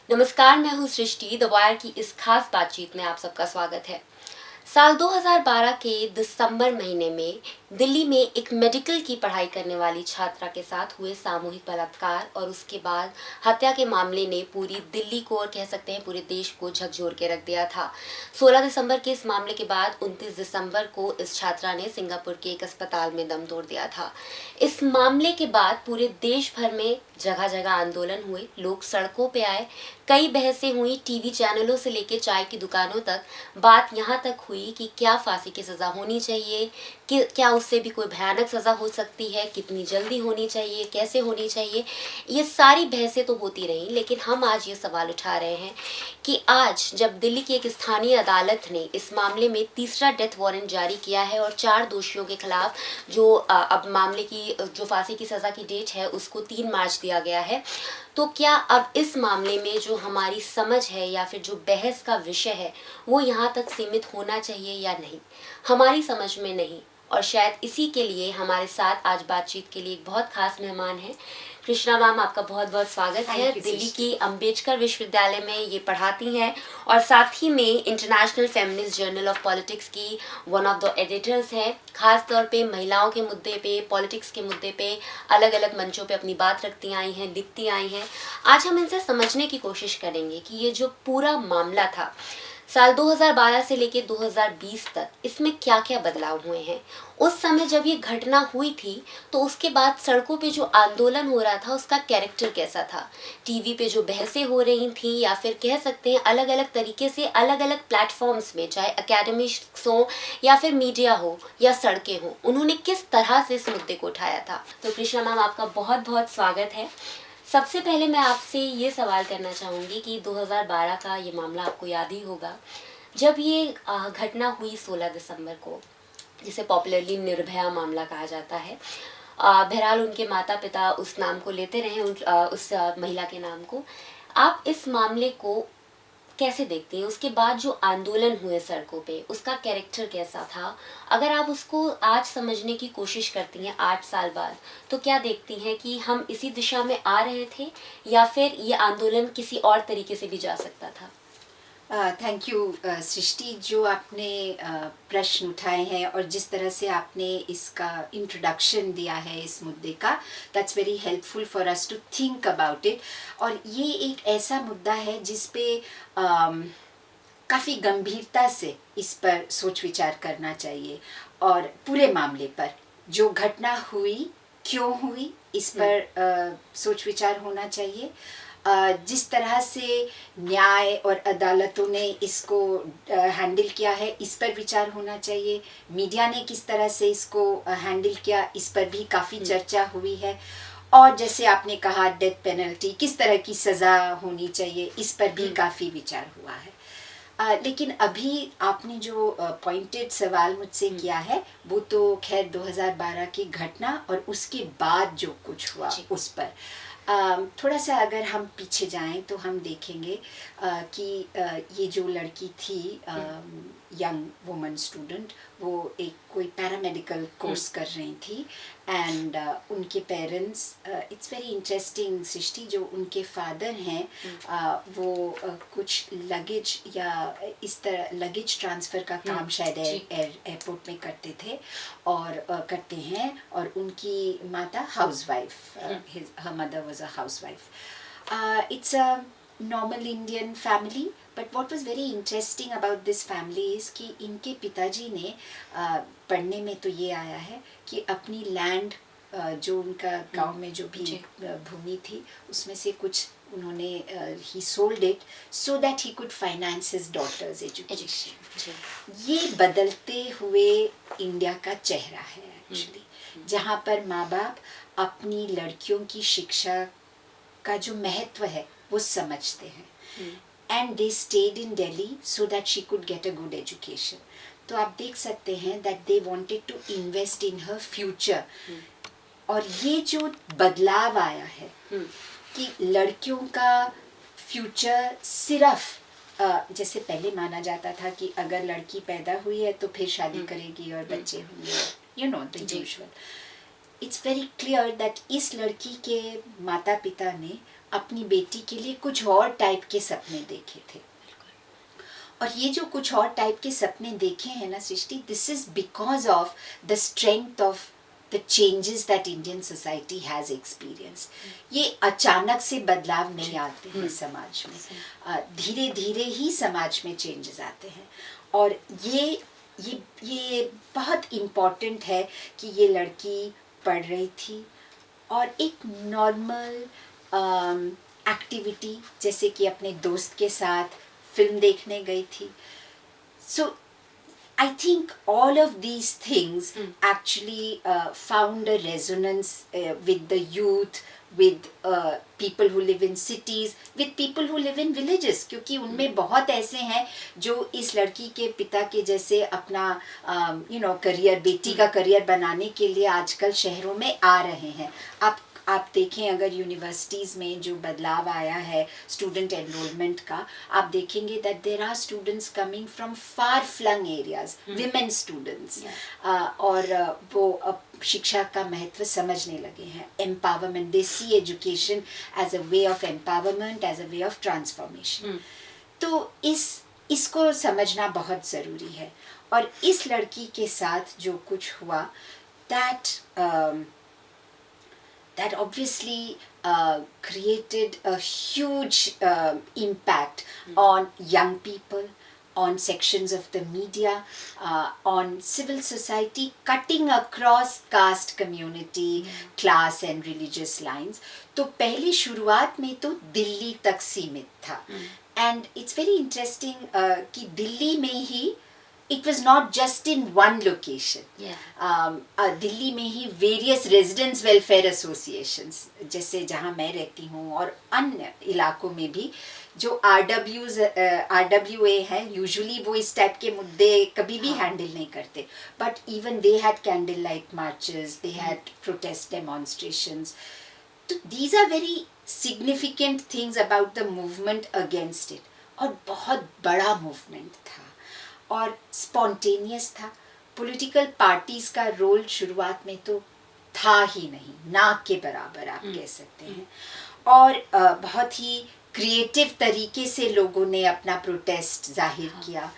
नमस्कार, मैं हूँ सृष्टि। द वायर की इस खास बातचीत में आप सबका स्वागत है। साल 2012 के दिसंबर महीने में दिल्ली में एक मेडिकल की पढ़ाई करने वाली छात्रा के साथ हुए सामूहिक बलात्कार और उसके बाद हत्या के मामले ने पूरी दिल्ली को और कह सकते हैं पूरे देश को झकझोर के रख दिया था। 16 दिसंबर के इस मामले के बाद 29 दिसंबर को इस छात्रा ने सिंगापुर के एक अस्पताल में दम तोड़ दिया था। इस मामले के बाद पूरे देश भर में जगह जगह आंदोलन हुए, लोग सड़कों पे आए, कई बहसें हुई, टीवी चैनलों से लेकर चाय की दुकानों तक बात यहाँ तक हुई कि क्या फांसी की सज़ा होनी चाहिए, कि क्या उससे भी कोई भयानक सज़ा हो सकती है, कितनी जल्दी होनी चाहिए, कैसे होनी चाहिए। ये सारी बहसें तो होती रहीं, लेकिन हम आज ये सवाल उठा रहे हैं कि आज जब दिल्ली की एक स्थानीय अदालत ने इस मामले में तीसरा डेथ वारंट जारी किया है और 4 दोषियों के खिलाफ जो अब मामले की जो फांसी की सज़ा की डेट है उसको 3 मार्च दिया गया है, तो क्या अब इस मामले में जो हमारी समझ है या फिर जो बहस का विषय है वो यहाँ तक सीमित होना चाहिए या नहीं, हमारी समझ में नहीं। और शायद इसी के लिए हमारे साथ आज बातचीत के लिए एक बहुत खास मेहमान है। कृष्णा मैम, आपका बहुत बहुत स्वागत है। दिल्ली की अंबेडकर विश्वविद्यालय में ये पढ़ाती हैं और साथ ही में international feminist journal of politics की वन ऑफ द एडिटर्स हैं। खास तौर पे महिलाओं के मुद्दे पे, पॉलिटिक्स के मुद्दे पे अलग अलग मंचों पे अपनी बात रखती आई हैं, लिखती आई हैं। आज हम इनसे समझने की कोशिश करेंगे कि ये जो पूरा मामला था साल 2012 से लेकर 2020 तक, इसमें क्या क्या बदलाव हुए हैं। उस समय जब ये घटना हुई थी तो उसके बाद सड़कों पे जो आंदोलन हो रहा था उसका कैरेक्टर कैसा था, टीवी पे जो बहसें हो रही थी या फिर कह सकते हैं अलग अलग तरीके से अलग अलग प्लेटफॉर्म्स में, चाहे अकेडमिक्स हो या फिर मीडिया हो या सड़कें हो, उन्होंने किस तरह से इस मुद्दे को उठाया था। तो कृष्णा मैम, आपका बहुत बहुत स्वागत है। सबसे पहले मैं आपसे ये सवाल करना चाहूँगी कि 2012 का ये मामला आपको याद ही होगा, जब ये घटना हुई 16 दिसंबर को, जिसे पॉपुलरली निर्भया मामला कहा जाता है। बहरहाल उनके माता पिता उस नाम को लेते रहे, उस महिला के नाम को। आप इस मामले को कैसे देखती हैं? उसके बाद जो आंदोलन हुए सड़कों पे, उसका कैरेक्टर कैसा था? अगर आप उसको आज समझने की कोशिश करती हैं 8 साल बाद, तो क्या देखती हैं कि हम इसी दिशा में आ रहे थे या फिर ये आंदोलन किसी और तरीके से भी जा सकता था? थैंक यू सृष्टि, जो आपने प्रश्न उठाए हैं और जिस तरह से आपने इसका इंट्रोडक्शन दिया है इस मुद्दे का, that's very helpful for us to think about it. और ये एक ऐसा मुद्दा है जिस पे काफ़ी गंभीरता से इस पर सोच विचार करना चाहिए और पूरे मामले पर जो घटना हुई, क्यों हुई, इस पर सोच विचार होना चाहिए। जिस तरह से न्याय और अदालतों ने इसको हैंडल किया है, इस पर विचार होना चाहिए। मीडिया ने किस तरह से इसको हैंडल किया, इस पर भी काफ़ी चर्चा हुई है। और जैसे आपने कहा, डेथ पेनल्टी, किस तरह की सज़ा होनी चाहिए, इस पर भी काफ़ी विचार हुआ है। लेकिन अभी आपने जो पॉइंटेड सवाल मुझसे किया है, वो तो खैर 2012 की घटना और उसके बाद जो कुछ हुआ उस पर थोड़ा सा अगर हम पीछे जाएं तो हम देखेंगे कि ये जो लड़की थी, यंग वुमन स्टूडेंट, वो एक कोई पैरामेडिकल कोर्स कर रही थी एंड उनके पेरेंट्स, इट्स वेरी इंटरेस्टिंग सृष्टि, जो उनके फादर हैं वो कुछ लगेज या इस तरह लगेज ट्रांसफ़र का काम शायद एयरपोर्ट में करते थे और करते हैं, और उनकी माता housewife, her mother was a housewife. It's a normal Indian family, but what was very interesting about this family is कि इनके पिताजी ने पढ़ने में तो ये आया है कि अपनी लैंड, जो उनका गांव में जो भी भूमि थी, उसमें से कुछ उन्होंने he sold it so that he could finance his daughter's education. ये बदलते हुए इंडिया का चेहरा है एक्चुअली, जहाँ पर माँ बाप अपनी लड़कियों की शिक्षा का जो महत्व है वो समझते हैं, and they stayed in Delhi so that she could get a good education. तो आप देख सकते हैं that they wanted to invest in her future. और ये जो बदलाव आया है कि लड़कियों का फ्यूचर सिर्फ जैसे पहले माना जाता था कि अगर लड़की पैदा हुई है तो फिर शादी करेगी और बच्चे होंगे, you know the usual. It's very clear that इस लड़की के माता पिता ने अपनी बेटी के लिए कुछ और टाइप के सपने देखे थे। और ये जो कुछ और टाइप के सपने देखे हैं ना Srishti, this is because of the strength of the changes that Indian society has experience. ये अचानक से बदलाव नहीं आते हैं समाज में, धीरे धीरे ही समाज में चेंजेस आते हैं। और ये बहुत इम्पॉर्टेंट है कि ये लड़की पढ़ रही थी और एक नॉर्मल एक्टिविटी जैसे कि अपने दोस्त के साथ फिल्म देखने गई थी। सो I think all of these things actually found a resonance with the youth, with people who live in cities, with people who live in villages, क्योंकि उनमें बहुत ऐसे हैं जो इस लड़की के पिता के जैसे अपना करियर, बेटी का करियर बनाने के लिए आजकल शहरों में आ रहे हैं। आप देखें अगर यूनिवर्सिटीज़ में जो बदलाव आया है स्टूडेंट एनरोलमेंट का, आप देखेंगे that there are students coming from far flung areas, women students, और वो अब शिक्षा का महत्व समझने लगे हैं। Empowerment, they see education as a way of empowerment, as a way of transformation. तो इसको समझना बहुत ज़रूरी है। और इस लड़की के साथ जो कुछ हुआ, that obviously created a huge impact on young people, on sections of the media, on civil society, cutting across caste, community, class and religious lines. तो पहली शुरुआत में तो दिल्ली तक सीमित था। And it's very interesting कि दिल्ली में ही it was not just in one location. Delhi में ही various residents welfare associations, जैसे जहाँ मैं रहती हूँ और अन्य इलाकों में भी जो RWA है, यूजुअली वो इस टाइप के मुद्दे कभी भी हैंडल नहीं करते, but even they had candle light marches, they had protest demonstrations. तो these are very significant things about the movement against it, और बहुत बड़ा मूवमेंट था और स्पॉन्टेनियस था। पॉलिटिकल पार्टीज का रोल शुरुआत में तो था ही नहीं, ना के बराबर आप कह सकते हैं। और बहुत ही क्रिएटिव तरीके से लोगों ने अपना प्रोटेस्ट जाहिर किया,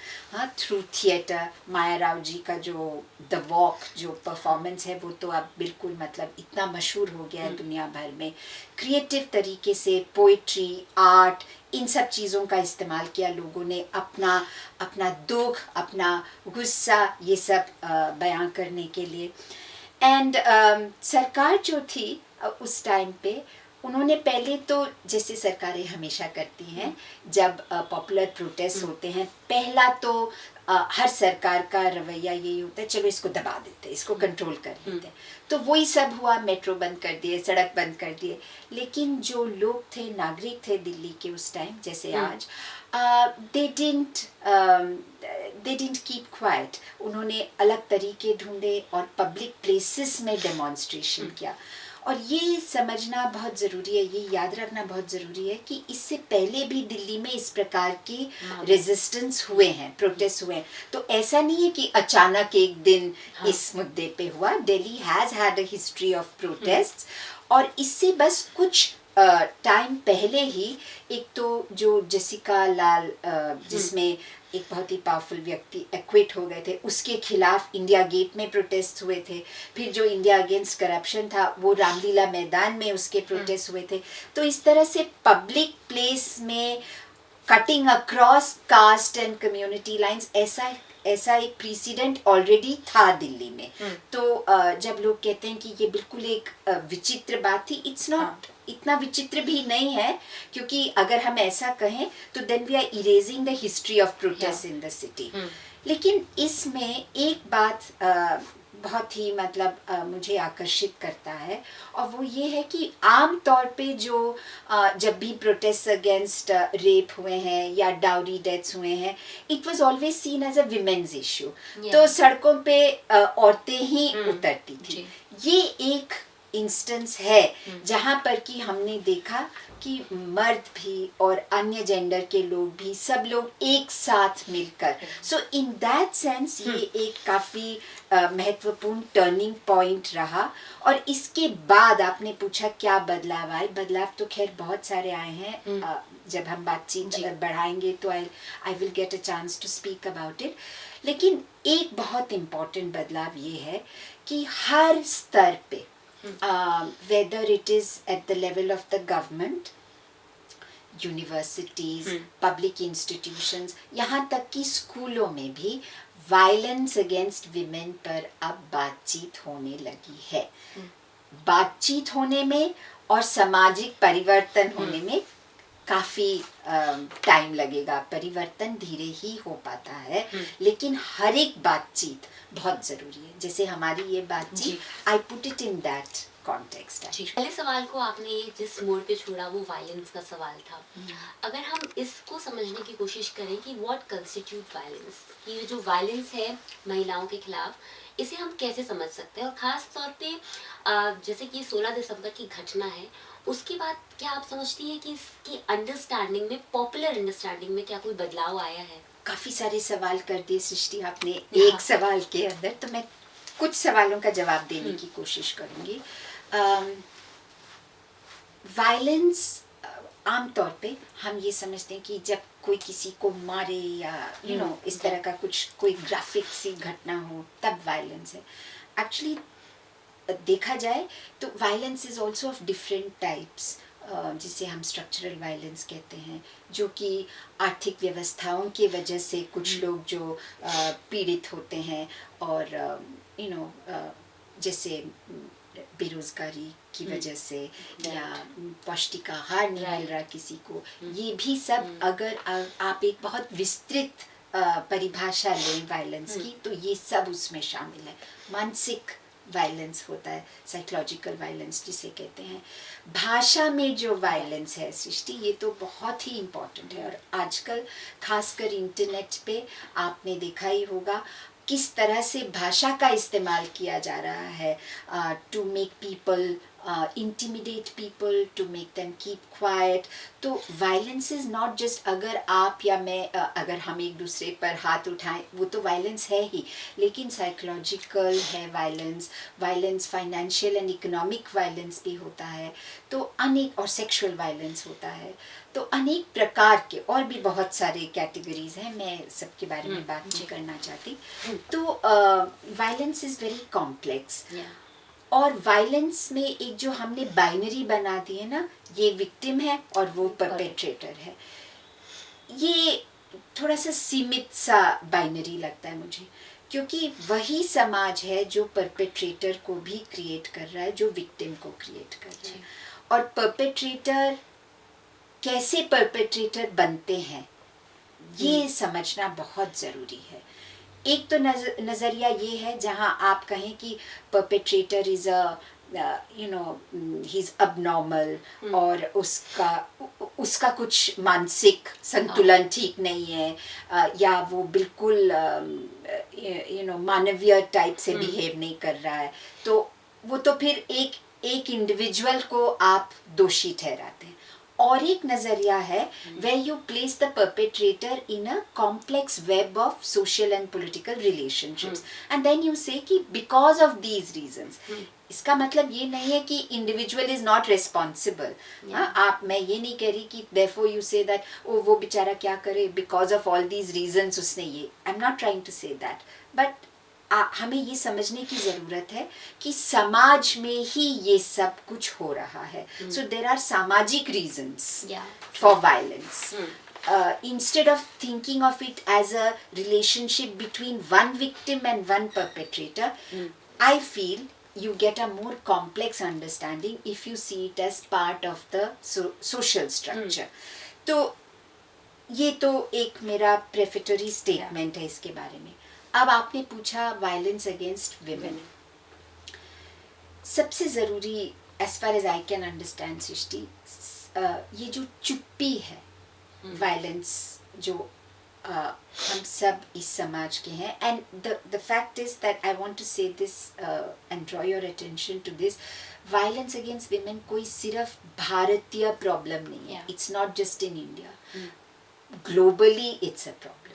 थ्रू थिएटर। माया राव जी का जो द वॉक जो परफॉर्मेंस है वो तो अब बिल्कुल मतलब इतना मशहूर हो गया है दुनिया भर में। क्रिएटिव तरीके से पोइट्री, आर्ट, इन सब चीज़ों का इस्तेमाल किया लोगों ने अपना दुख, अपना गुस्सा, ये सब बयां करने के लिए। एंड सरकार जो थी उस टाइम पे, उन्होंने पहले तो जैसे सरकारें हमेशा करती हैं जब पॉपुलर प्रोटेस्ट होते हैं, पहला तो हर सरकार का रवैया यही होता है, चलो इसको दबा देते, इसको कंट्रोल कर लेते हैं। तो वही सब हुआ, मेट्रो बंद कर दिए, सड़क बंद कर दिए। लेकिन जो लोग थे, नागरिक थे दिल्ली के उस टाइम जैसे आज, they didn't keep quiet. उन्होंने अलग तरीके ढूंढे और पब्लिक प्लेसेस में डेमोन्स्ट्रेशन किया। और ये समझना बहुत ज़रूरी है, ये याद रखना बहुत ज़रूरी है कि इससे पहले भी दिल्ली में इस प्रकार की रेजिस्टेंस हुए हैं, प्रोटेस्ट हुए हैं। तो ऐसा नहीं है कि अचानक एक दिन इस मुद्दे पे हुआ। Delhi has had a history of protest, और इससे बस कुछ टाइम पहले ही एक तो जो जेसिका लाल, जिसमें एक बहुत ही पावरफुल व्यक्ति एक्विट हो गए थे, उसके खिलाफ इंडिया गेट में प्रोटेस्ट हुए थे। फिर जो इंडिया अगेंस्ट करप्शन था वो रामलीला मैदान में उसके प्रोटेस्ट हुए थे। तो इस तरह से पब्लिक प्लेस में cutting across cast and community lines, ऐसा एक प्रेसिडेंट ऑलरेडी था दिल्ली में। तो जब लोग कहते हैं कि ये बिल्कुल एक विचित्र बात थी, इट्स नॉट, इतना विचित्र भी नहीं है, क्योंकि अगर हम ऐसा कहें तो then we are erasing the history of protest in the city. लेकिन इसमें एक बात बहुत ही मतलब मुझे आकर्षित करता है, और वो ये है कि आम तौर पे जो जब भी प्रोटेस्ट अगेंस्ट रेप हुए हैं या डाउरी डेथ्स हुए हैं, it was always seen as a women's issue. तो सड़कों पे औरतें ही उतरती थी। ये इंस्टेंस है जहाँ पर कि हमने देखा कि मर्द भी और अन्य जेंडर के लोग भी सब लोग एक साथ मिलकर, सो इन दैट सेंस ये एक काफ़ी महत्वपूर्ण टर्निंग पॉइंट रहा। और इसके बाद आपने पूछा क्या बदलाव आए, बदलाव तो खैर बहुत सारे आए हैं। जब हम बातचीत बढ़ाएंगे तो I will get a chance to speak about it. लेकिन एक बहुत इम्पॉर्टेंट बदलाव ये है कि हर स्तर पे, whether it is at the level of the government, universities, public institutions, यहाँ तक कि स्कूलों में भी वायलेंस अगेंस्ट विमेन पर अब बातचीत होने लगी है। बातचीत होने में और सामाजिक परिवर्तन होने में काफ़ी टाइम लगेगा, परिवर्तन धीरे ही हो पाता है, लेकिन हर एक बातचीत बहुत ज़रूरी है। जैसे हमारी ये बातचीत, I put it in that context. पहले सवाल को आपने जिस मोड़ पे छोड़ा वो वायलेंस का सवाल था। अगर हम इसको समझने की कोशिश करें कि व्हाट कंस्टिट्यूट वायलेंस, ये जो वायलेंस है महिलाओं के खिलाफ, इसे हम कैसे समझ सकते हैं, और ख़ास तौर पे जैसे कि 16 दिसंबर की घटना है, उसके बाद क्या आप समझती हैं कि इसकी अंडरस्टैंडिंग में, पॉपुलर अंडरस्टैंडिंग में क्या कोई बदलाव आया है? काफ़ी सारे सवाल कर दिए सृष्टि आपने एक सवाल के अंदर, तो मैं कुछ सवालों का जवाब देने की कोशिश करूँगी। वायलेंस आमतौर पे हम ये समझते हैं कि जब कोई किसी को मारे या यू नो इस तरह का कुछ कोई ग्राफिक सी घटना हो तब वायलेंस है। एक्चुअली देखा जाए तो violence is also of different types, जिसे हम स्ट्रक्चरल वायलेंस कहते हैं, जो कि आर्थिक व्यवस्थाओं की वजह से कुछ लोग जो पीड़ित होते हैं, और यू नो जैसे बेरोजगारी की वजह से या पौष्टिक आहार नहीं मिल रहा किसी को, ये भी सब अगर आप एक बहुत विस्तृत परिभाषा लें वायलेंस की, तो ये सब उसमें शामिल है। मानसिक वायलेंस होता है, साइकोलॉजिकल वायलेंस जिसे कहते हैं। भाषा में जो वायलेंस है सृष्टि, ये तो बहुत ही इम्पोर्टेंट है, और आजकल खासकर इंटरनेट पे आपने देखा ही होगा किस तरह से भाषा का इस्तेमाल किया जा रहा है to make people intimidate people, to make them keep quiet. तो वायलेंस इज नॉट जस्ट अगर आप या मैं अगर हम एक दूसरे पर हाथ उठाएं, वो तो वायलेंस है ही, लेकिन साइकोलॉजिकल है violence, violence financial and economic violence भी होता है, तो अनेक, और सेक्सुअल वायलेंस होता है, तो अनेक प्रकार के और भी बहुत सारे कैटेगरीज हैं, मैं सबके बारे में बात नहीं करना चाहती। तो वायलेंस इज़ वेरी कॉम्प्लेक्स, और वायलेंस में एक जो हमने बाइनरी बना दी है ना, ये विक्टिम है और वो परपेट्रेटर है, ये थोड़ा सा सीमित सा बाइनरी लगता है मुझे, क्योंकि वही समाज है जो परपेट्रेटर को भी क्रिएट कर रहा है, जो विक्टिम को क्रिएट कर रहा है, और परपेट्रेटर कैसे परपेट्रेटर बनते हैं ये समझना बहुत ज़रूरी है। एक तो नज़रिया ये है जहाँ आप कहें कि perpetrator is a you know he is abnormal, और उसका कुछ मानसिक संतुलन ठीक नहीं है, या वो बिल्कुल यू नो मानवीय टाइप से बिहेव नहीं कर रहा है, तो वो तो फिर एक इंडिविजुअल को आप दोषी ठहराते हैं। और एक नजरिया है where you place the perpetrator in a complex web of social and political relationships, and then you say कि because of these reasons, इसका मतलब ये नहीं है कि individual is not responsible, आप, मैं ये नहीं कह रही कि therefore you say that oh वो बेचारा क्या करे because of all these reasons उसने ये, I'm not trying to say that, but हमें ये समझने की ज़रूरत है कि समाज में ही ये सब कुछ हो रहा है। सो देर आर सामाजिक reasons for violence. Instead of thinking of it as a relationship between one victim and one perpetrator, I feel you get a more complex understanding if you see it as part of the social structure. तो ये तो एक मेरा प्रेफेटरी statement है इसके बारे में। अब आपने पूछा वायलेंस अगेंस्ट विमेन, सबसे ज़रूरी as far as I can understand Srishti, ये जो चुप्पी है वायलेंस जो हम सब इस समाज के हैं and the fact is that I want to say this and draw your attention to this violence against women कोई सिर्फ भारतीय प्रॉब्लम नहीं है it's not just in India globally it's a problem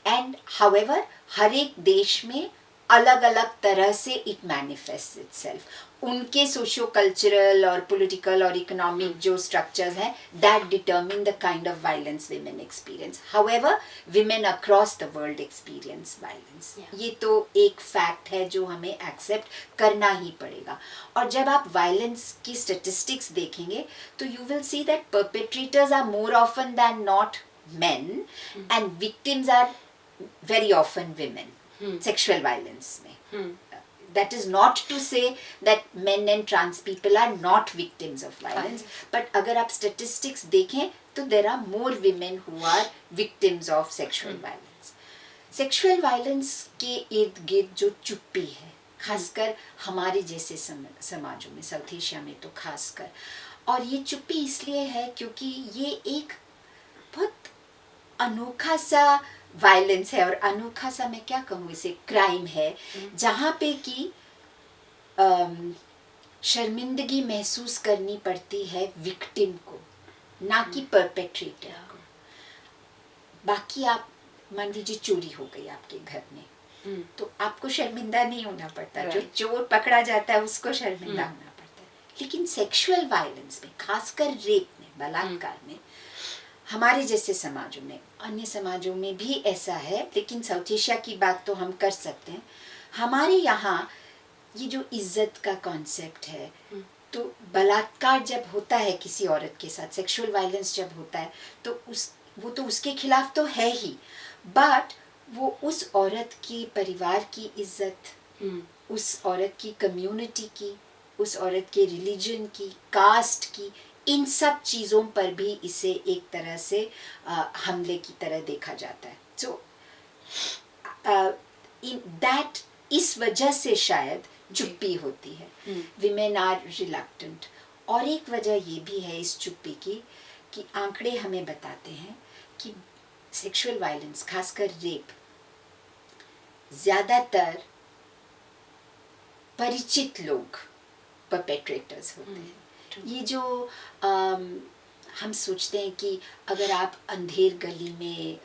and however हर एक देश में अलग अलग तरह से इट मैनिफेस्ट इटसेल्फ उनके सोशियो कल्चरल और पॉलिटिकल और इकोनॉमिक जो स्ट्रक्चर्स हैं that determine the kind of violence women experience however women across the world experience violence ये तो एक फैक्ट है जो हमें एक्सेप्ट करना ही पड़ेगा और जब आप वायलेंस की स्टेटिस्टिक्स देखेंगे तो you will see that perpetrators are more often than not men and victims are very often women sexual violence mein that is not to say that men and trans people are not victims of violence but agar aap statistics dekhein to there are more women who are victims of sexual violence के इर्द गिर्द जो चुप्पी है खासकर हमारे जैसे समाजों में साउथ एशिया में तो खासकर और ये चुप्पी इसलिए है क्योंकि ये एक बहुत अनोखा सा वायलेंस है और अनोखा सा मैं क्या कहूँ इसे क्राइम है जहाँ पे कि शर्मिंदगी महसूस करनी पड़ती है विक्टिम को ना कि परपेट्रेटर को बाकी आप मान लीजिए चोरी हो गई आपके घर में तो आपको शर्मिंदा नहीं होना पड़ता जो चोर पकड़ा जाता है उसको शर्मिंदा होना पड़ता है लेकिन सेक्सुअल वायलेंस में खासकर रेप में बलात्कार में हमारे जैसे समाजों में अन्य समाजों में भी ऐसा है लेकिन साउथ एशिया की बात तो हम कर सकते हैं हमारे यहाँ ये जो इज्जत का कॉन्सेप्ट है तो बलात्कार जब होता है किसी औरत के साथ सेक्सुअल वायलेंस जब होता है तो वो तो उसके खिलाफ तो है ही बट वो उस औरत के परिवार की इज्जत उस औरत की कम्युनिटी की उस औरत के रिलीजन की कास्ट की इन सब चीज़ों पर भी इसे एक तरह से हमले की तरह देखा जाता है सो दैट इस वजह से शायद चुप्पी होती है विमेन आर रिलक्टेंट और एक वजह ये भी है इस चुप्पी की कि आंकड़े हमें बताते हैं कि सेक्सुअल वायलेंस खासकर रेप ज़्यादातर परिचित लोग परपेट्रेटर्स होते हैं ये जो हम सोचते हैं कि अगर आप अंधेर गली में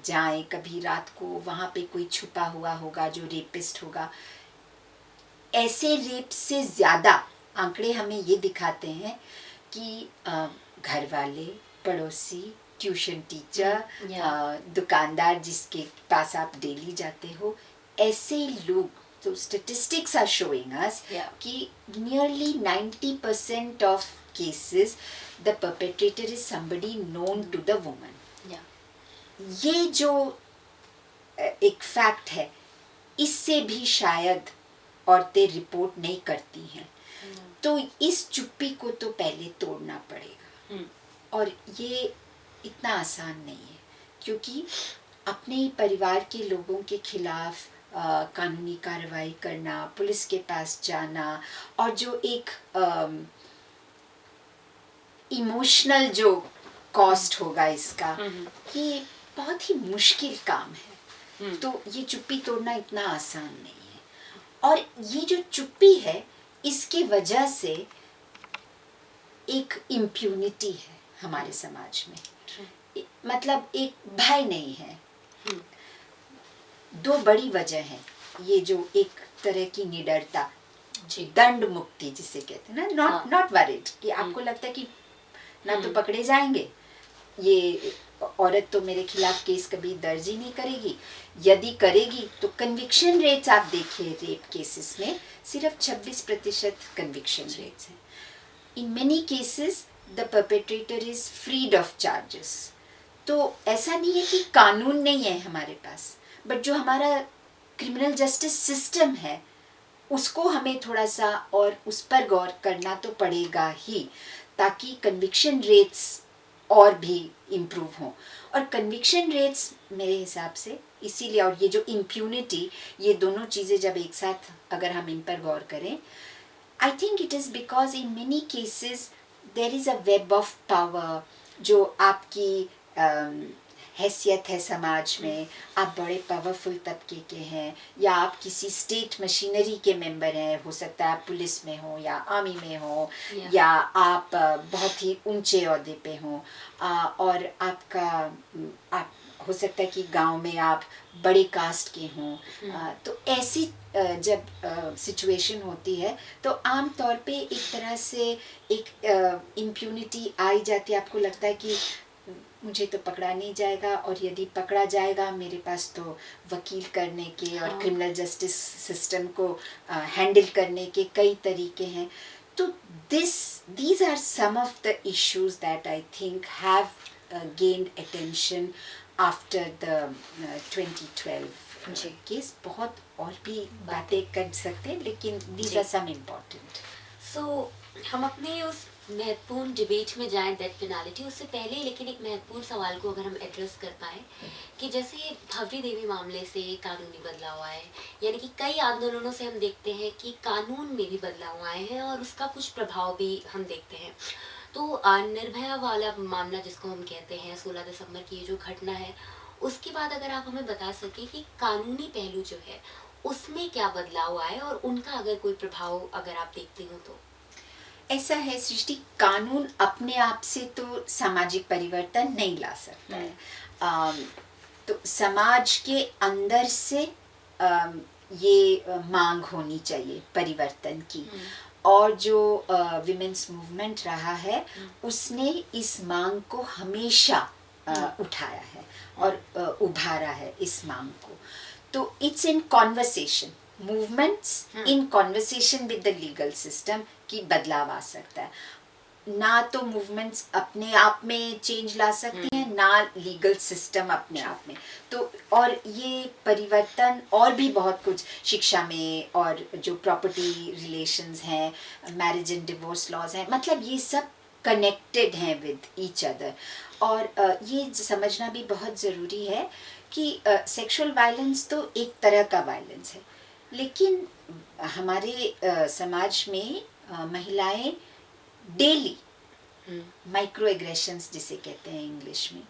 जाएं कभी रात को वहाँ पे कोई छुपा हुआ होगा जो रेपिस्ट होगा ऐसे रेप से ज़्यादा आंकड़े हमें ये दिखाते हैं कि घर वाले पड़ोसी ट्यूशन टीचर दुकानदार जिसके पास आप डेली जाते हो ऐसे लोग So statistics are showing us कि nearly 90% of cases the perpetrator is somebody known to the woman. ये जो एक फैक्ट है इससे भी शायद औरतें रिपोर्ट नहीं करती हैं तो इस चुप्पी को तो पहले तोड़ना पड़ेगा और ये इतना आसान नहीं है क्योंकि अपने ही परिवार के लोगों के खिलाफ कानूनी कार्रवाई करना पुलिस के पास जाना और जो एक इमोशनल जो कॉस्ट होगा इसका ये बहुत ही मुश्किल काम है तो ये चुप्पी तोड़ना इतना आसान नहीं है और ये जो चुप्पी है इसके वजह से एक इम्प्यूनिटी है हमारे समाज में मतलब एक भय नहीं है दो बड़ी वजह हैं ये जो एक तरह की निडरता दंड मुक्ति जिसे कहते हैं ना नॉट वरीड कि आपको लगता है कि ना तो पकड़े जाएंगे ये औरत तो मेरे खिलाफ केस कभी दर्ज ही नहीं करेगी यदि करेगी तो कन्विक्शन रेट्स आप देखिए रेप केसेस में सिर्फ 26% कन्विक्शन रेट्स हैं in many cases the perpetrator is freed of charges तो ऐसा नहीं है कि कानून नहीं है हमारे पास बट जो हमारा क्रिमिनल जस्टिस सिस्टम है उसको हमें थोड़ा सा और उस पर गौर करना तो पड़ेगा ही ताकि कन्विक्शन रेट्स और भी इम्प्रूव हों और कन्विक्शन रेट्स मेरे हिसाब से इसीलिए और ये जो इम्प्यूनिटी ये दोनों चीज़ें जब एक साथ अगर हम इन पर गौर करें I think it is because in many cases there is a web of power जो आपकी हैसियत है समाज में, आप बड़े पावरफुल तबके के हैं, या आप किसी स्टेट मशीनरी के मेंबर हैं, हो सकता है आप पुलिस में हो या आर्मी में हो, या आप बहुत ही ऊंचे ओहदे पे हो, और आप हो सकता है कि गांव में आप बड़े कास्ट के हों, तो ऐसी जब सिचुएशन होती है तो आम तौर पे एक तरह से एक इम्प्यूनिटी आई जाती है। आपको लगता है कि मुझे तो पकड़ा नहीं जाएगा, और यदि पकड़ा जाएगा मेरे पास तो वकील करने के और क्रिमिनल जस्टिस सिस्टम को हैंडल करने के कई तरीके हैं। तो these are some of the issues that I think have gained attention after the 2012 case. बहुत और भी बातें कर सकते हैं, लेकिन these are some important। So, हम अपने उस महत्वपूर्ण डिबेट में जाएं डेथ पेनाल्टी, उससे पहले लेकिन एक महत्वपूर्ण सवाल को अगर हम एड्रेस कर पाए कि जैसे भवरी देवी मामले से कानूनी बदलाव आए, यानी कि कई आंदोलनों से हम देखते हैं कि कानून में भी बदलाव आए हैं और उसका कुछ प्रभाव भी हम देखते हैं। तो निर्भया वाला मामला जिसको हम कहते हैं 16 दिसंबर की ये जो घटना है, उसके बाद अगर आप हमें बता सकें कि कानूनी पहलू जो है उसमें क्या बदलाव आए और उनका अगर कोई प्रभाव अगर आप देखते हो तो। ऐसा है सृष्टि, कानून अपने आप से तो सामाजिक परिवर्तन नहीं ला सकता है। तो समाज के अंदर से ये मांग होनी चाहिए परिवर्तन की, और जो विमेंस मूवमेंट रहा है उसने इस मांग को हमेशा उठाया है और उभारा है इस मांग को। तो it's in conversation, movements in conversation with the legal system की बदलाव आ सकता है। ना तो मूवमेंट्स अपने आप में चेंज ला सकती हैं, ना लीगल सिस्टम अपने आप में। तो और ये परिवर्तन और भी बहुत कुछ शिक्षा में, और जो प्रॉपर्टी रिलेशंस हैं, मैरिज एंड डिवोर्स लॉज हैं, मतलब ये सब कनेक्टेड हैं विद ईच अदर। और ये समझना भी बहुत ज़रूरी है कि सेक्सुअल वायलेंस तो एक तरह का वायलेंस है, लेकिन हमारे समाज में महिलाएं डेली माइक्रो एग्रेशंस जिसे कहते हैं इंग्लिश में,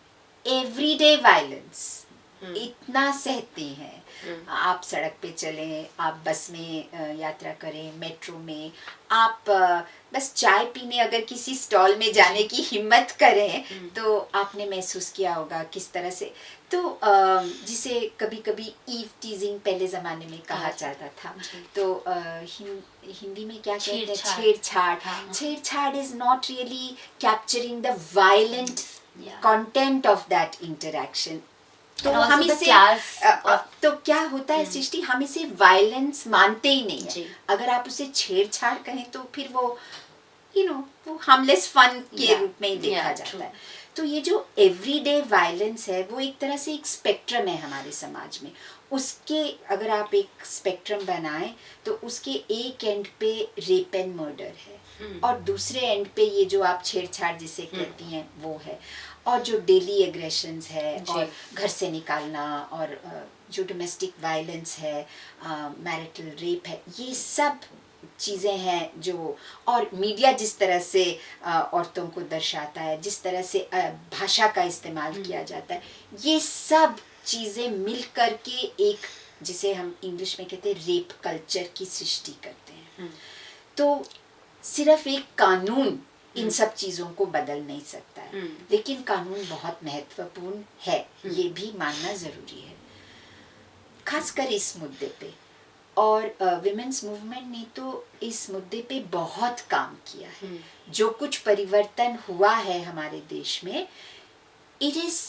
एवरीडे वायलेंस इतना सहती हैं। आप सड़क पे चलें, आप बस में यात्रा करें, मेट्रो में, आप बस चाय पीने अगर किसी स्टॉल में जाने की हिम्मत करें तो आपने महसूस किया होगा किस तरह से। तो जिसे कभी कभी ईव टीजिंग पहले ज़माने में कहा जाता था, तो हिंदी में क्या कहते हैं, छेड़छाड़। छेड़छाड़ is not really capturing the violent content of that interaction. तो हम इसे तो क्या होता है सृष्टि, हम इसे वायलेंस मानते ही नहीं है। अगर आप उसे छेड़छाड़ कहें तो फिर वो वो हार्मलेस फन के रूप में ही देखा जाता है। तो ये जो एवरीडे वायलेंस है वो एक तरह से एक स्पेक्ट्रम है हमारे समाज में। उसके अगर आप एक स्पेक्ट्रम बनाएं तो उसके एक एंड पे रेप एंड मर्डर है, और दूसरे एंड पे ये जो आप छेड़छाड़ जिसे कहती हैं वो है, और जो डेली एग्रेशंस है, और घर से निकालना, और जो डोमेस्टिक वायलेंस है, मैरिटल रेप है, ये सब चीज़ें हैं जो, और मीडिया जिस तरह से औरतों को दर्शाता है, जिस तरह से भाषा का इस्तेमाल किया जाता है, ये सब चीज़ें मिल कर के एक, जिसे हम इंग्लिश में कहते हैं, रेप कल्चर की सृष्टि करते हैं। तो सिर्फ एक कानून इन सब चीज़ों को बदल नहीं सकता है, लेकिन कानून बहुत महत्वपूर्ण है, ये भी मानना ज़रूरी है, खासकर इस मुद्दे पे। और विमेंस मूवमेंट ने तो इस मुद्दे पे बहुत काम किया है। जो कुछ परिवर्तन हुआ है हमारे देश में, it is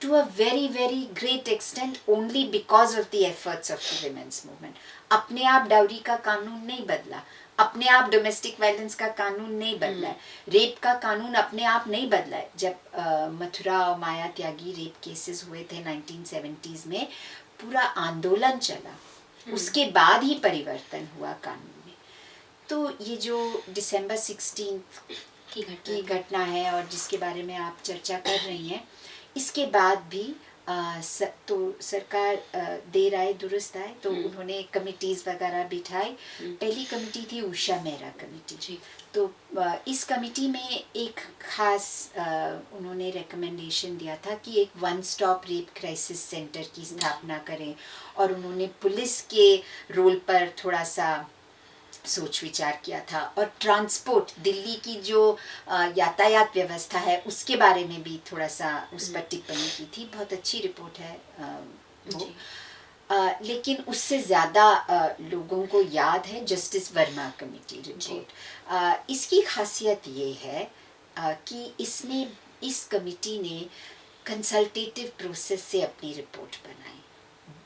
to a very very great extent only because of the efforts of the women's movement. अपने आप डाउरी का कानून नहीं बदला, अपने आप डोमेस्टिक वायलेंस का कानून नहीं बदला है, रेप का कानून अपने आप नहीं बदला है। जब मथुरा और माया त्यागी रेप केसेस हुए थे 1970s में, पूरा आंदोलन चला, उसके बाद ही परिवर्तन हुआ कानून में। तो ये जो दिसंबर 16 की घटना है और जिसके बारे में आप चर्चा कर रही हैं, इसके बाद भी तो सरकार देर आए दुरुस्त आए, तो उन्होंने कमिटीज़ वगैरह बिठाई। पहली कमिटी थी उषा मेहरा कमेटी। तो इस कमेटी में एक खास उन्होंने रिकमेंडेशन दिया था कि एक one stop rape crisis centre की स्थापना करें, और उन्होंने पुलिस के रोल पर थोड़ा सा सोच विचार किया था, और ट्रांसपोर्ट, दिल्ली की जो यातायात व्यवस्था है उसके बारे में भी थोड़ा सा उस पर टिप्पणी की थी। बहुत अच्छी रिपोर्ट है वो। लेकिन उससे ज़्यादा लोगों को याद है जस्टिस वर्मा कमेटी रिपोर्ट। इसकी खासियत ये है कि इस कमेटी ने कंसल्टेटिव प्रोसेस से अपनी रिपोर्ट बनाई।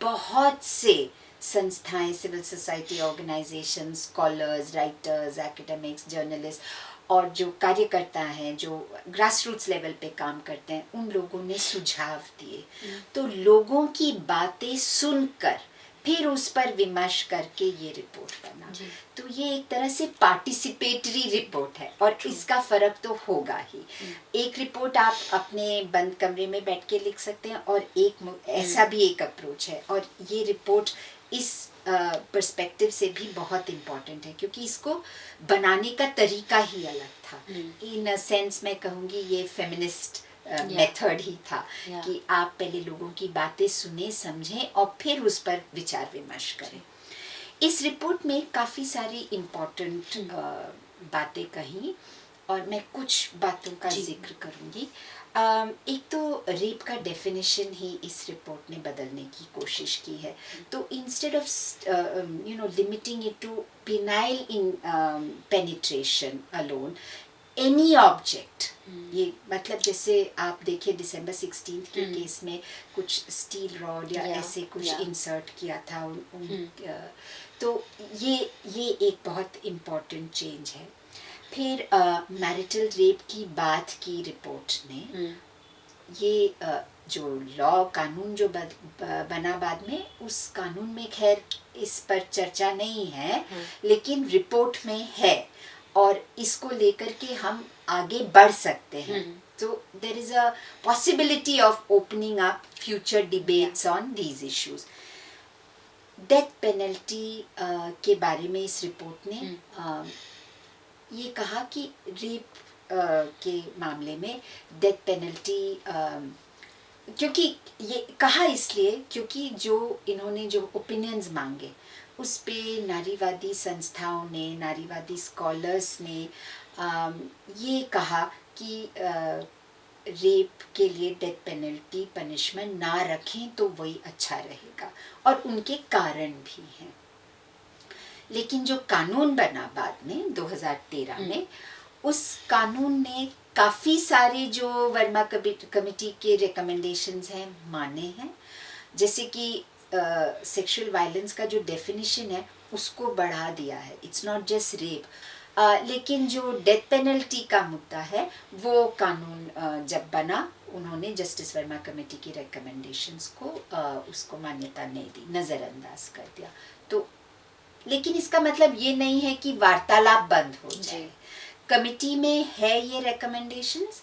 बहुत से संस्थाएं, civil society organisation, scholars, writers, academics, journalist और जो कार्यकर्ता हैं, जो ग्रास रूट्स लेवल पे काम करते हैं, उन लोगों ने सुझाव दिए। तो लोगों की बातें सुनकर फिर उस पर विमर्श करके ये रिपोर्ट बना। तो ये एक तरह से पार्टिसिपेटरी रिपोर्ट है, और इसका फर्क तो होगा ही। एक रिपोर्ट आप अपने बंद कमरे में बैठ के लिख सकते हैं, और ऐसा भी एक अप्रोच है। और ये रिपोर्ट इस पर्सपेक्टिव से भी बहुत इम्पोर्टेंट है, क्योंकि इसको बनाने का तरीका ही अलग था। इन अ सेंस मैं कहूँगी ये फेमिनिस्ट मेथड ही था कि आप पहले लोगों की बातें सुने, समझें और फिर उस पर विचार विमर्श करें। इस रिपोर्ट में काफ़ी सारी इम्पोर्टेंट बातें कही, और मैं कुछ बातों का जिक्र करूँगी। एक तो रेप का डेफिनेशन ही इस रिपोर्ट ने बदलने की कोशिश की है। तो instead of limiting it to penile in penetration alone, any object, ये मतलब जैसे आप देखिए दिसंबर 16 के केस में कुछ स्टील रॉड या ऐसे कुछ इंसर्ट किया था तो ये एक बहुत इम्पोर्टेंट चेंज है। फिर मैरिटल रेप की बात की रिपोर्ट ने, ये जो लॉ कानून जो बना बाद में, उस कानून में खैर इस पर चर्चा नहीं है, लेकिन रिपोर्ट में है, और इसको लेकर के हम आगे बढ़ सकते हैं। तो there is a possibility of opening up future debates on these issues. Death penalty के बारे में इस रिपोर्ट ने ये कहा कि रेप के मामले में डेथ पेनल्टी, क्योंकि ये कहा इसलिए क्योंकि जो इन्होंने जो ओपिनियंस मांगे उस पे नारीवादी संस्थाओं ने, नारीवादी स्कॉलर्स ने ये कहा कि रेप के लिए डेथ पेनल्टी पनिशमेंट ना रखें तो वही अच्छा रहेगा, और उनके कारण भी हैं। लेकिन जो कानून बना बाद में 2013 में, उस कानून ने काफ़ी सारे जो वर्मा कमेटी के रिकमेंडेशंस हैं माने हैं। जैसे कि सेक्सुअल वायलेंस का जो डेफिनेशन है उसको बढ़ा दिया है, इट्स नॉट जस्ट रेप। लेकिन जो डेथ पेनल्टी का मुद्दा है वो कानून जब बना, उन्होंने जस्टिस वर्मा कमेटी की रिकमेंडेशंस को उसको मान्यता नहीं दी, नज़रअंदाज कर दिया। तो लेकिन इसका मतलब ये नहीं है कि वार्तालाप बंद हो जाए। कमिटी में है ये recommendations,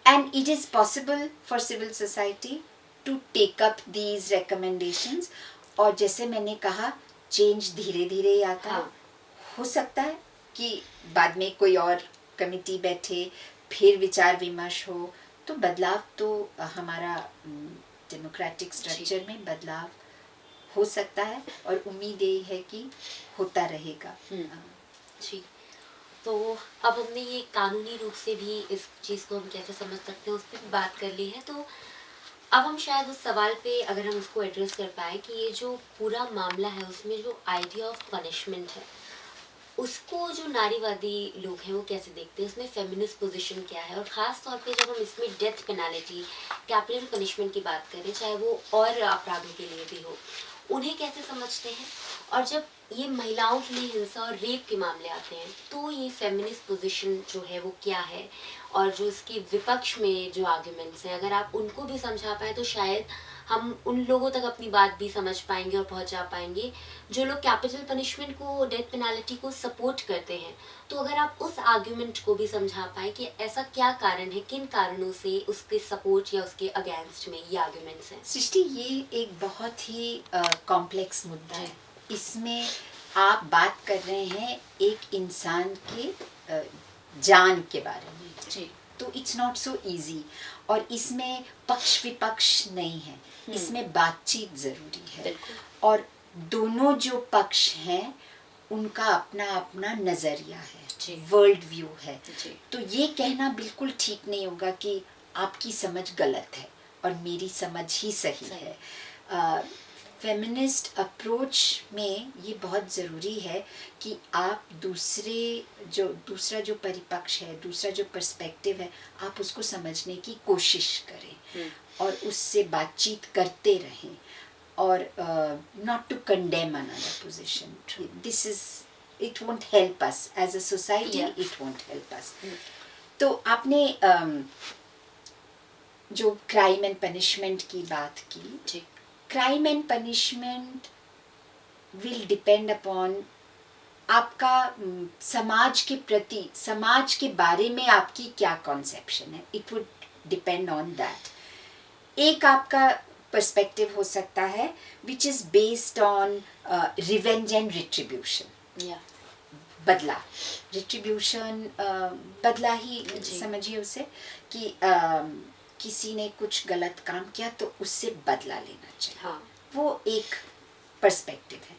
and it is possible for civil society to take up these recommendations। और जैसे मैंने कहा, चेंज धीरे धीरे ही आता है। हो सकता है कि बाद में कोई और कमिटी बैठे, फिर विचार विमर्श हो, तो बदलाव तो हमारा डेमोक्रेटिक स्ट्रक्चर में बदलाव हो सकता है, और उम्मीद यही है कि होता रहेगा। जी, तो अब हमने ये कानूनी रूप से भी इस चीज़ को हम कैसे समझ सकते हैं उस पर बात कर ली है। तो अब हम शायद उस सवाल पे अगर हम उसको एड्रेस कर पाए कि ये जो पूरा मामला है उसमें जो आइडिया ऑफ पनिशमेंट है, उसको जो नारीवादी लोग हैं वो कैसे देखते हैं, उसमें फेमिनिस्ट पोजीशन क्या है, और ख़ास तौर पे जब हम इसमें डेथ पेनाल्टी, कैपिटल पनिशमेंट की बात करें, चाहे वो और अपराधों के लिए भी हो, उन्हें कैसे समझते हैं। और जब ये महिलाओं के लिए हिंसा और रेप के मामले आते हैं तो ये फेमिनिस्ट पोजीशन जो है वो क्या है, और जो इसके विपक्ष में जो आर्ग्यूमेंट्स हैं, अगर आप उनको भी समझा पाए तो शायद हम उन लोगों तक अपनी बात भी समझ पाएंगे और पहुंचा पाएंगे जो लोग कैपिटल पनिशमेंट को, डेथ पेनाल्टी को सपोर्ट करते हैं। तो अगर आप उस आर्ग्यूमेंट को भी समझा पाए कि ऐसा क्या कारण है, किन कारणों से उसके सपोर्ट या उसके अगेंस्ट में ये आर्ग्यूमेंट्स हैं। सृष्टि, ये एक बहुत ही कॉम्प्लेक्स मुद्दा है। इसमें आप बात कर रहे हैं एक इंसान के जान के बारे में जी। तो इट्स नॉट सो इजी, और इसमें पक्ष विपक्ष नहीं है, इसमें बातचीत जरूरी है। और दोनों जो पक्ष हैं उनका अपना अपना नजरिया है, वर्ल्ड व्यू है। तो ये कहना बिल्कुल ठीक नहीं होगा कि आपकी समझ गलत है और मेरी समझ ही सही है। फेमिनिस्ट अप्रोच में ये बहुत ज़रूरी है कि आप दूसरा जो परिपक्ष है, दूसरा जो पर्सपेक्टिव है, आप उसको समझने की कोशिश करें और उससे बातचीत करते रहें, और not to condemn another position. This is, it won't help us as a society, it won't help us. तो आपने जो क्राइम एंड पनिशमेंट की बात की, crime and punishment will depend upon आपका समाज के प्रति, समाज के बारे में आपकी क्या कॉन्सेप्शन है। It would depend on that. एक आपका पर्सपेक्टिव हो सकता है which is based on revenge and retribution, बदला, रिट्रीब्यूशन, बदला ही समझिए उसे कि किसी ने कुछ गलत काम किया तो उससे बदला लेना चाहिए। हाँ। वो एक पर्सपेक्टिव है।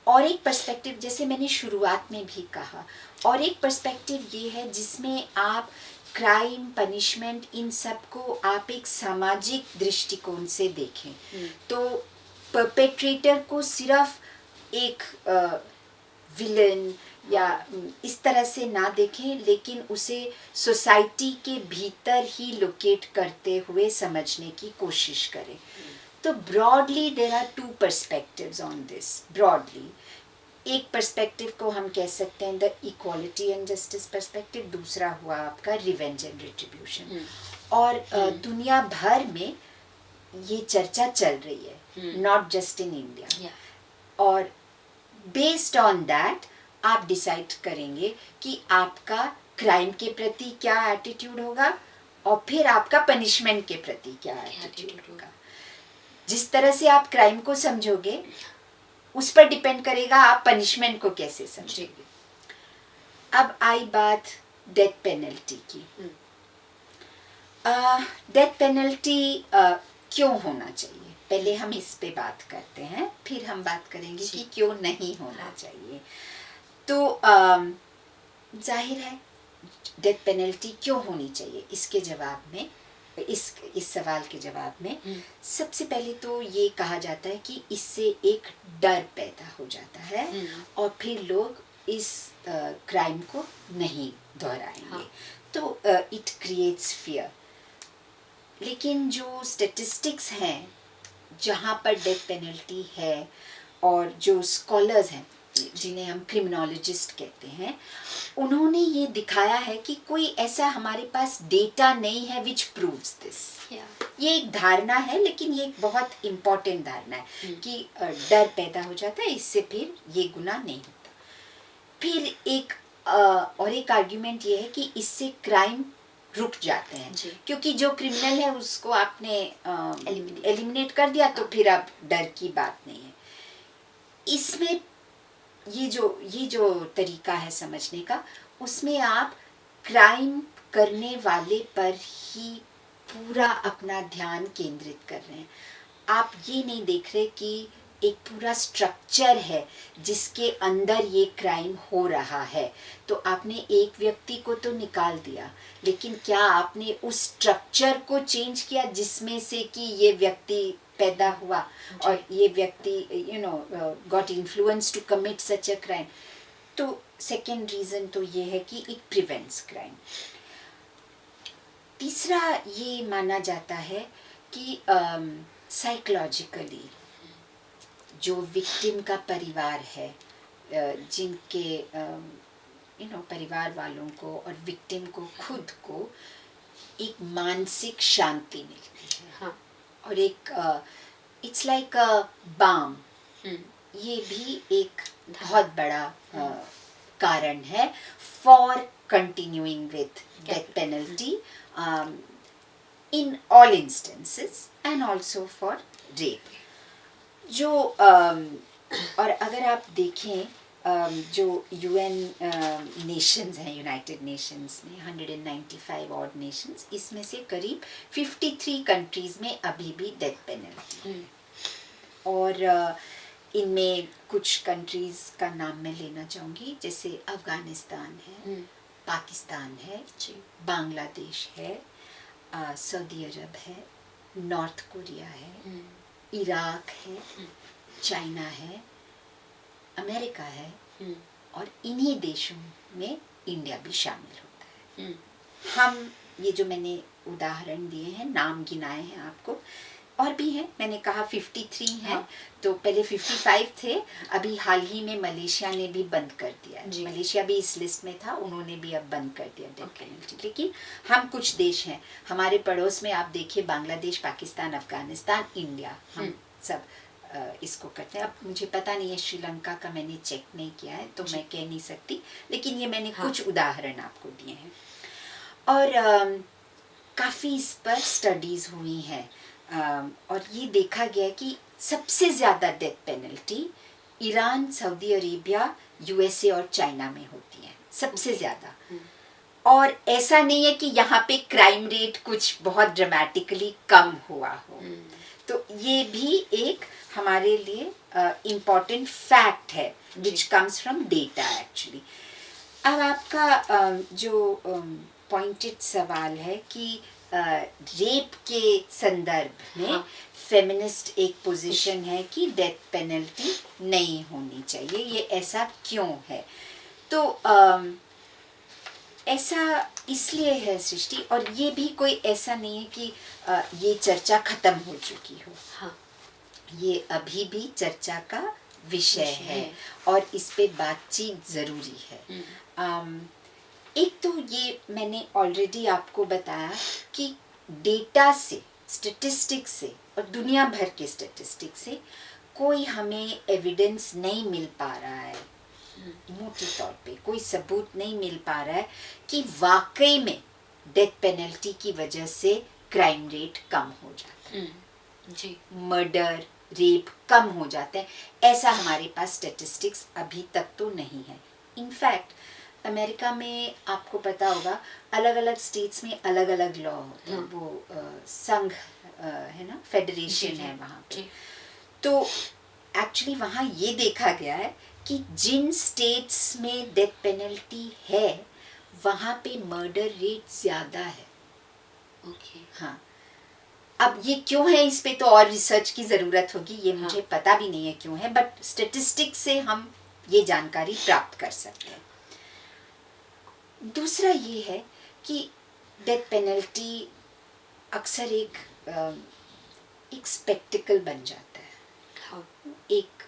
और एक पर्सपेक्टिव, जैसे मैंने शुरुआत में भी कहा, और एक पर्सपेक्टिव ये है जिसमें आप क्राइम, पनिशमेंट, इन सब को आप एक सामाजिक दृष्टिकोण से देखें। तो परपेट्रेटर को सिर्फ एक विलन या इस तरह से ना देखें, लेकिन उसे सोसाइटी के भीतर ही लोकेट करते हुए समझने की कोशिश करें। तो broadly there are two perspectives on this. Broadly एक पर्सपेक्टिव को हम कह सकते हैं the equality and justice perspective, दूसरा हुआ आपका रिवेंज एंड रिट्रीब्यूशन। और दुनिया भर में ये चर्चा चल रही है, नॉट जस्ट इन इंडिया। और बेस्ड ऑन दैट आप डिसाइड करेंगे कि आपका क्राइम के प्रति क्या एटीट्यूड होगा और फिर आपका पनिशमेंट के प्रति क्या एटीट्यूड होगा। जिस तरह से आप क्राइम को समझोगे उस पर डिपेंड करेगा आप पनिशमेंट को कैसे समझोगे। अब आई बात डेथ पेनल्टी की। डेथ पेनल्टी क्यों होना चाहिए, पहले हम इस पे बात करते हैं, फिर हम बात करेंगे कि क्यों नहीं होना चाहिए। तो जाहिर है डेथ पेनल्टी क्यों होनी चाहिए, इसके जवाब में, इस सवाल के जवाब में सबसे पहले तो ये कहा जाता है कि इससे एक डर पैदा हो जाता है और फिर लोग इस क्राइम को नहीं दोहराएंगे। तो इट क्रिएट्स फियर। लेकिन जो स्टैटिस्टिक्स हैं जहाँ पर डेथ पेनल्टी है, और जो स्कॉलर्स हैं जिन्हें हम क्रिमिनोलॉजिस्ट कहते हैं, उन्होंने ये दिखाया है कि कोई ऐसा हमारे पास डेटा नहीं है विच प्रूव्स दिस। ये एक धारणा है, लेकिन ये एक बहुत इम्पोर्टेंट धारणा है कि डर पैदा हो जाता है, इससे फिर ये गुनाह नहीं होता। फिर एक और एक आर्ग्यूमेंट ये है कि इससे क्राइम रुक जाते हैं, क्योंकि जो क्रिमिनल है उसको आपने एलिमिनेट कर दिया, तो फिर अब डर की बात नहीं है। इसमें ये जो तरीका है समझने का, उसमें आप क्राइम करने वाले पर ही पूरा अपना ध्यान केंद्रित कर रहे हैं। आप ये नहीं देख रहे कि एक पूरा स्ट्रक्चर है जिसके अंदर ये क्राइम हो रहा है। तो आपने एक व्यक्ति को तो निकाल दिया, लेकिन क्या आपने उस स्ट्रक्चर को चेंज किया जिसमें से कि ये व्यक्ति पैदा हुआ और ये व्यक्ति got influence to commit such a crime. तो सेकेंड रीजन तो ये है कि इट प्रिवेंट्स क्राइम। तीसरा ये माना जाता है कि साइकोलॉजिकली जो विक्टिम का परिवार है, जिनके परिवार वालों को और विक्टिम को खुद को एक मानसिक शांति मिलती है। हाँ। और एक इट्स लाइक अ बाम, हम्म, ये भी एक बहुत बड़ा कारण है for continuing with death penalty in all instances and also for rape. जो और अगर आप देखें जो UN नेशंस हैं, यूनाइटेड नेशंस में 195 ऑड नेशंस, इसमें से करीब 53 कंट्रीज में अभी भी डेथ पेनल्टी है। और इनमें कुछ कंट्रीज का नाम मैं लेना चाहूँगी, जैसे अफगानिस्तान है, पाकिस्तान है, बांग्लादेश है, सऊदी अरब है, नॉर्थ कोरिया है, इराक है, चाइना है, अमेरिका है, और इन्हीं देशों में इंडिया भी शामिल होता है। हम ये जो मैंने उदाहरण दिए हैं, नाम गिनाए हैं आपको, और भी हैं, मैंने कहा 53 हैं। हाँ। तो पहले 55 थे, अभी हाल ही में मलेशिया ने भी बंद कर दिया। मलेशिया भी इस लिस्ट में था, उन्होंने भी अब बंद कर दिया डेथ पेनल्टी। लेकिन हम कुछ देश हैं हमारे पड़ोस में, आप देखिए बांग्लादेश, पाकिस्तान, अफगानिस्तान, इंडिया, हम सब इसको करते हैं। अब मुझे पता नहीं है, श्रीलंका का मैंने चेक नहीं किया है तो मैं कह नहीं सकती, लेकिन ये मैंने कुछ उदाहरण आपको दिए हैं। और काफ़ी इस पर स्टडीज़ हुई हैं, और ये देखा गया कि सबसे ज़्यादा death penalty Iran, Saudi Arabia, USA और चाइना में होती है, सबसे ज़्यादा। और ऐसा नहीं है कि यहाँ पे क्राइम रेट कुछ बहुत ड्रामेटिकली कम हुआ हो। तो ये भी एक हमारे लिए इम्पॉर्टेंट फैक्ट है which comes from data actually. अब आपका जो पॉइंटेड सवाल है कि रेप के संदर्भ में फेमिनिस्ट एक पोजीशन है कि डेथ पेनल्टी नहीं होनी चाहिए, ये ऐसा क्यों है? तो ऐसा इसलिए है सृष्टि, और ये भी कोई ऐसा नहीं है कि ये चर्चा खत्म हो चुकी हो। हाँ, ये अभी भी चर्चा का विषय है और इस पे बातचीत ज़रूरी है। एक तो ये मैंने ऑलरेडी आपको बताया कि डेटा से, स्टैटिस्टिक्स से, और दुनिया भर के स्टैटिस्टिक्स से कोई हमें एविडेंस नहीं मिल पा रहा है, मोटे तौर पे कोई सबूत नहीं मिल पा रहा है कि वाकई में डेथ पेनल्टी की वजह से क्राइम रेट कम हो जाता है, जी, मर्डर, रेप कम हो जाते हैं। ऐसा हमारे पास स्टैटिस्टिक्स अभी तक तो नहीं है। इनफैक्ट अमेरिका में आपको पता होगा, अलग अलग स्टेट्स में अलग अलग लॉ होते हैं। वो संघ है ना, फेडरेशन है वहाँ पे। तो एक्चुअली वहाँ ये देखा गया है कि जिन स्टेट्स में डेथ पेनल्टी है वहाँ पे मर्डर रेट ज़्यादा है। हाँ, अब ये क्यों है, इस पे तो और रिसर्च की ज़रूरत होगी, ये मुझे पता भी नहीं है क्यों है, बट स्टैटिस्टिक्स से हम ये जानकारी प्राप्त कर सकते हैं। दूसरा ये है कि डेथ पेनल्टी अक्सर एक स्पेक्टिकल बन जाता है। हाँ। एक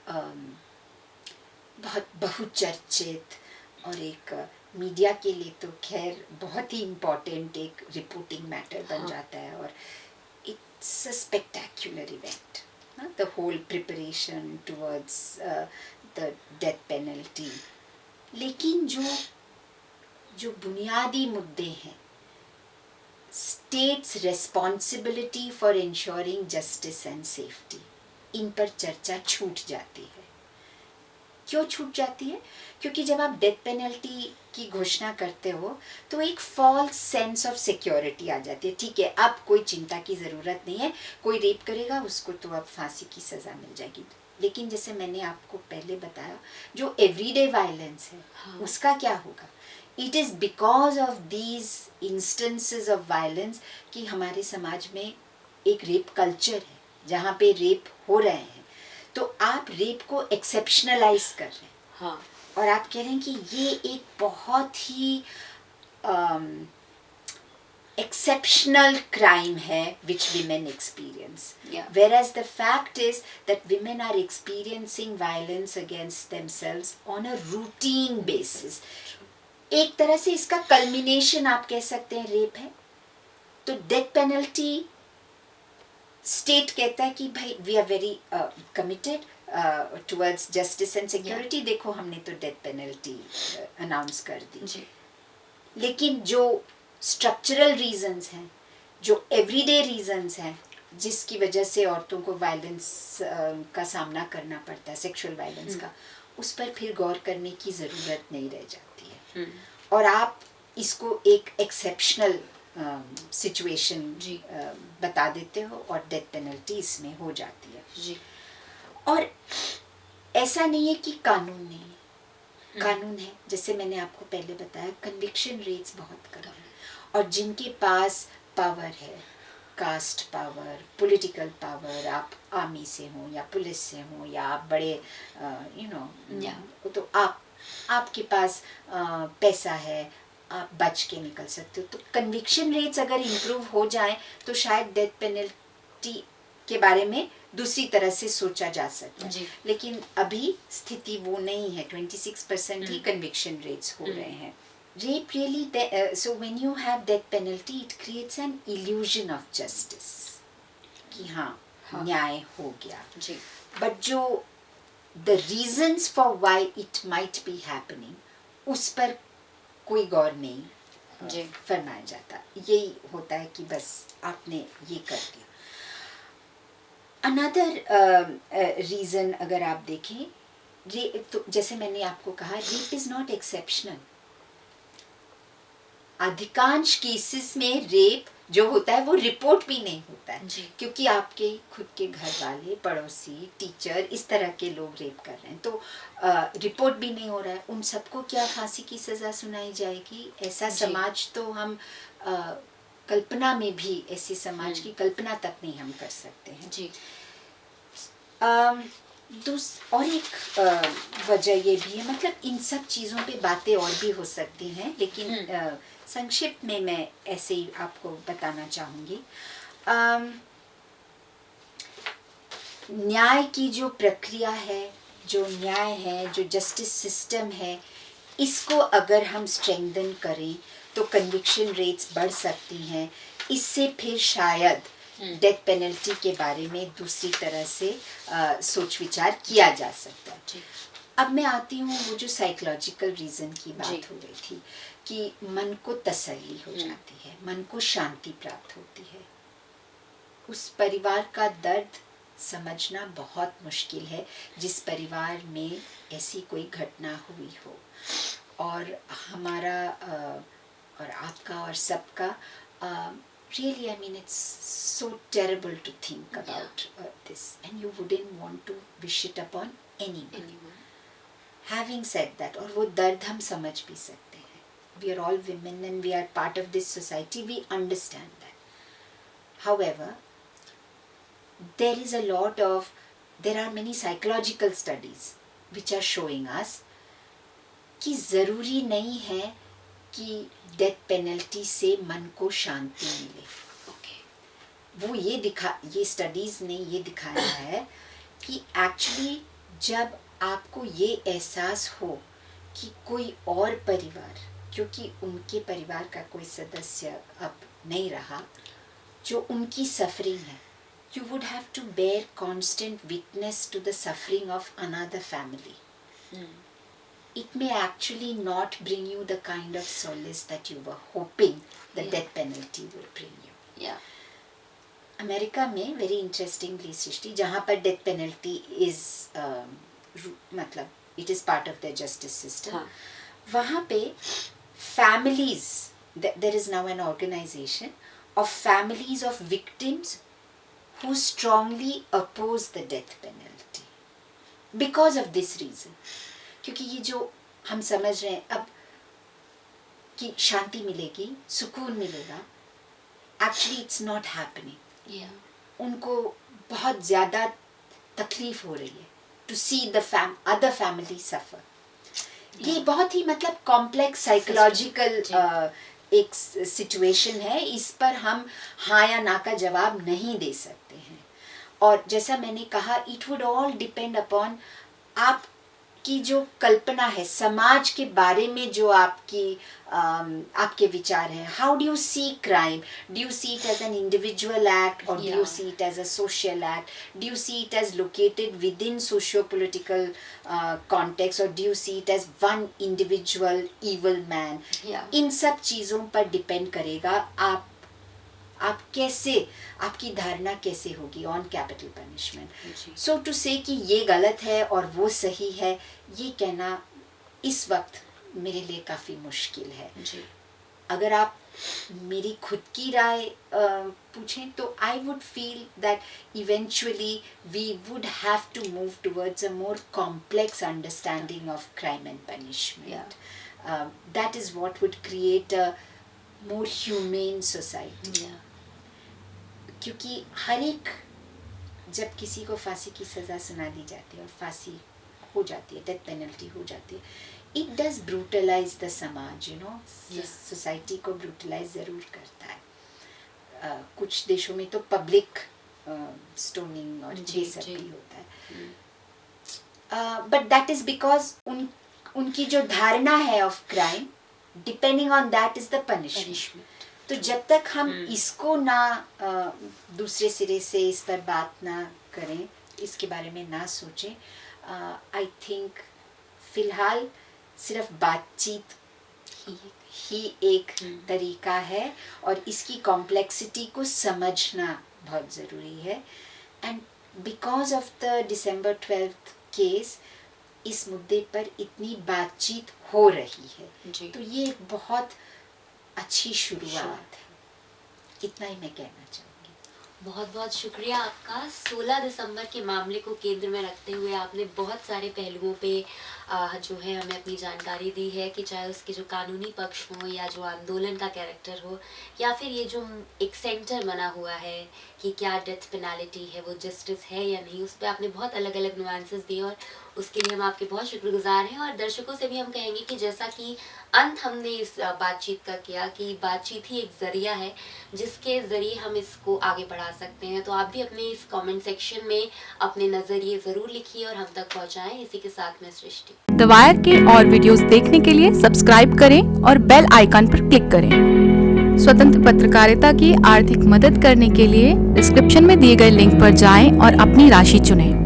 बहुत बहुचर्चित, और एक मीडिया के लिए तो खैर बहुत ही इम्पोर्टेंट एक रिपोर्टिंग मैटर बन जाता है, और it's a spectacular event, the whole preparation towards the death penalty. लेकिन जो बुनियादी मुद्दे हैं, state's responsibility for insuring justice and safety, इन पर चर्चा छूट जाती है। क्यों छूट जाती है? क्योंकि जब आप डेथ पेनल्टी की घोषणा करते हो तो एक फॉल्स सेंस ऑफ सिक्योरिटी आ जाती है। ठीक है, अब कोई चिंता की ज़रूरत नहीं है, कोई रेप करेगा उसको तो अब फांसी की सज़ा मिल जाएगी। लेकिन जैसे मैंने आपको पहले बताया, जो एवरीडे वायलेंस है, हाँ, उसका क्या होगा? It is because of these instances of violence कि हमारे समाज में एक रेप कल्चर है जहाँ पे रेप हो रहे हैं, तो आप रेप को एक्सेप्शनलाइज कर रहे हैं। हाँ, और आप कह रहे हैं कि ये एक बहुत ही exceptional crime hai which women experience. Yeah. Whereas the fact is that women are experiencing violence against themselves on a routine basis. एक तरह से इसका कल्मिनेशन आप कह सकते हैं रेप है। तो डेथ पेनल्टी स्टेट कहता है कि भाई we are very committed towards justice and security, देखो हमने तो डेथ पेनल्टी अनाउंस कर दी जी। लेकिन जो स्ट्रक्चरल रीजंस हैं, जो एवरीडे रीजंस हैं जिसकी वजह से औरतों को वायलेंस का सामना करना पड़ता है, सेक्सुअल वायलेंस का, उस पर फिर गौर करने की ज़रूरत नहीं रह जाती है। और आप इसको एक एक्सेप्शनल सिचुएशन बता देते हो और डेथ पेनल्टी इसमें हो जाती है जी। और ऐसा नहीं है कि कानून नहीं है, कानून है। जैसे मैंने आपको पहले बताया, कन्विक्शन रेट्स बहुत कम है और जिनके पास पावर है, कास्ट पावर, पॉलिटिकल पावर, आप आर्मी से हो या पुलिस से हो या आप बड़े तो आपके पास पैसा है, आप बच के निकल सकते हो। तो कन्विक्शन रेट्स अगर इम्प्रूव हो जाए तो शायद डेथ पेनल्टी के बारे में दूसरी तरह से सोचा जा सकता है, लेकिन अभी स्थिति वो नहीं है। 26% ही कन्विक्शन रेट्स हो रहे हैं। Rape really, so when you have death penalty, it creates an illusion of justice कि हाँ न्याय हो गया जी। But जो the reasons for why it might be happening, उस पर कोई गौर नहीं जी फरमाया जाता। यही होता है कि बस आपने ये कर दिया। Another reason अगर आप देखें, तो जैसे मैंने आपको कहा, rape is not exceptional। अधिकांश केसेस में रेप जो होता है वो रिपोर्ट भी नहीं होता है क्योंकि आपके खुद के घर वाले, पड़ोसी, टीचर, इस तरह के लोग रेप कर रहे हैं, तो रिपोर्ट भी नहीं हो रहा है। उन सबको क्या फांसी की सज़ा सुनाई जाएगी? ऐसा समाज तो हम कल्पना में भी, ऐसे समाज की कल्पना तक नहीं हम कर सकते हैं जी। और एक वजह ये भी है, मतलब इन सब चीज़ों पे बातें और भी हो सकती हैं, लेकिन संक्षिप्त में मैं ऐसे ही आपको बताना चाहूँगी। न्याय की जो प्रक्रिया है, जो न्याय है, जो जस्टिस सिस्टम है, इसको अगर हम स्ट्रेंथन करें तो कन्विक्शन रेट्स बढ़ सकती हैं। इससे फिर शायद डेथ पेनल्टी के बारे में दूसरी तरह से सोच विचार किया जा सकता है। अब मैं आती हूँ वो जो साइकोलॉजिकल रीज़न की बात हो रही थी कि मन को तसल्ली हो जाती है, मन को शांति प्राप्त होती है। उस परिवार का दर्द समझना बहुत मुश्किल है जिस परिवार में ऐसी कोई घटना हुई हो, और हमारा और आपका और सबका really, I mean, it's so terrible to think about this, and you wouldn't want to wish it upon anyone. Having said that, और वो दर्द हम समझ भी सकते हैं। We are all women and we are part of this society. We understand that. However, there are many psychological studies which are showing us कि ज़रूरी नहीं है कि डेथ पेनल्टी से मन को शांति मिले। वो ये स्टडीज़ ने ये दिखाया है कि एक्चुअली जब आपको ये एहसास हो कि कोई और परिवार, क्योंकि उनके परिवार का कोई सदस्य अब नहीं रहा, जो उनकी सफरिंग है, you would have to bear constant witness to the suffering of another family. It may actually not bring you the kind of solace that you were hoping the death penalty would bring you. Yeah. America में very interestingly Srishti, जहाँ पर death penalty is मतलब it is part of the justice system, वहाँ पे families, there is now an organisation of families of victims who strongly oppose the death penalty because of this reason. क्योंकि ये जो हम समझ रहे हैं अब कि शांति मिलेगी, सुकून मिलेगा, actually it's not happening. उनको बहुत ज़्यादा तकलीफ हो रही है to see the other family suffer. ये बहुत ही मतलब कॉम्प्लेक्स साइकोलॉजिकल एक सिचुएशन है। इस पर हम हाँ या ना का जवाब नहीं दे सकते हैं। और जैसा मैंने कहा, it would all depend upon आप आपकी जो कल्पना है समाज के बारे में, जो आपके विचार हैं, how do you see crime? Do you see it as an individual act और do you see it as a social act? Do you see it as located within socio political context और do you see it as one individual evil man? इन सब चीज़ों पर depend करेगा आप कैसे, आपकी धारणा कैसे होगी on capital punishment. So to say कि ये गलत है और वो सही है, ये कहना इस वक्त मेरे लिए काफ़ी मुश्किल है. अगर आप मेरी खुद की राय पूछें तो I would feel that eventually we would have to move towards a more complex understanding of crime and punishment. That is what would create a more humane society. क्योंकि हर एक, जब किसी को फांसी की सज़ा सुना दी जाती है और फांसी हो जाती है, डेथ पेनल्टी हो जाती है, इट डज ब्रूटलाइज द समाज, यू नो. सोसाइटी को ब्रूटलाइज ज़रूर करता है. कुछ देशों में तो पब्लिक स्टोनिंग और ये सब भी होता है. बट दैट इज़ बिकॉज उनकी जो धारणा है of crime, depending on that is the punishment. तो जब तक हम इसको ना दूसरे सिरे से इस पर बात ना करें, इसके बारे में ना सोचें, आई थिंक फ़िलहाल सिर्फ बातचीत ही एक तरीका है और इसकी कॉम्प्लेक्सिटी को समझना बहुत ज़रूरी है. And because of the December 12th case इस मुद्दे पर इतनी बातचीत हो रही है, तो ये एक बहुत अच्छी शुरुआत है. इतना ही मैं कहना चाहूँगी. बहुत बहुत शुक्रिया आपका. 16 दिसंबर के मामले को केंद्र में रखते हुए आपने बहुत सारे पहलुओं पे जो है हमें अपनी जानकारी दी है, कि चाहे उसके जो कानूनी पक्ष हो या जो आंदोलन का कैरेक्टर हो, या फिर ये जो एक सेंटर बना हुआ है कि क्या डेथ पेनाल्टी है वो जस्टिस है या नहीं, उस पर आपने बहुत अलग अलग नुआंसेस दिए और उसके लिए हम आपके बहुत शुक्रगुजार हैं. और दर्शकों से भी हम कहेंगे कि जैसा कि अंत हमने इस बातचीत का किया कि बातचीत ही एक ज़रिया है जिसके ज़रिए हम इसको आगे बढ़ा सकते हैं. तो आप भी अपने इस कमेंट सेक्शन में अपने नज़रिए ज़रूर लिखिए और हम तक पहुंचाएं. इसी के साथ मैं सृष्टि. द वायर के और वीडियोस देखने के लिए सब्सक्राइब करें और बेल आइकन पर क्लिक करें. स्वतंत्र पत्रकारिता की आर्थिक मदद करने के लिए डिस्क्रिप्शन में दिए गए लिंक पर जाएं और अपनी राशि चुनें.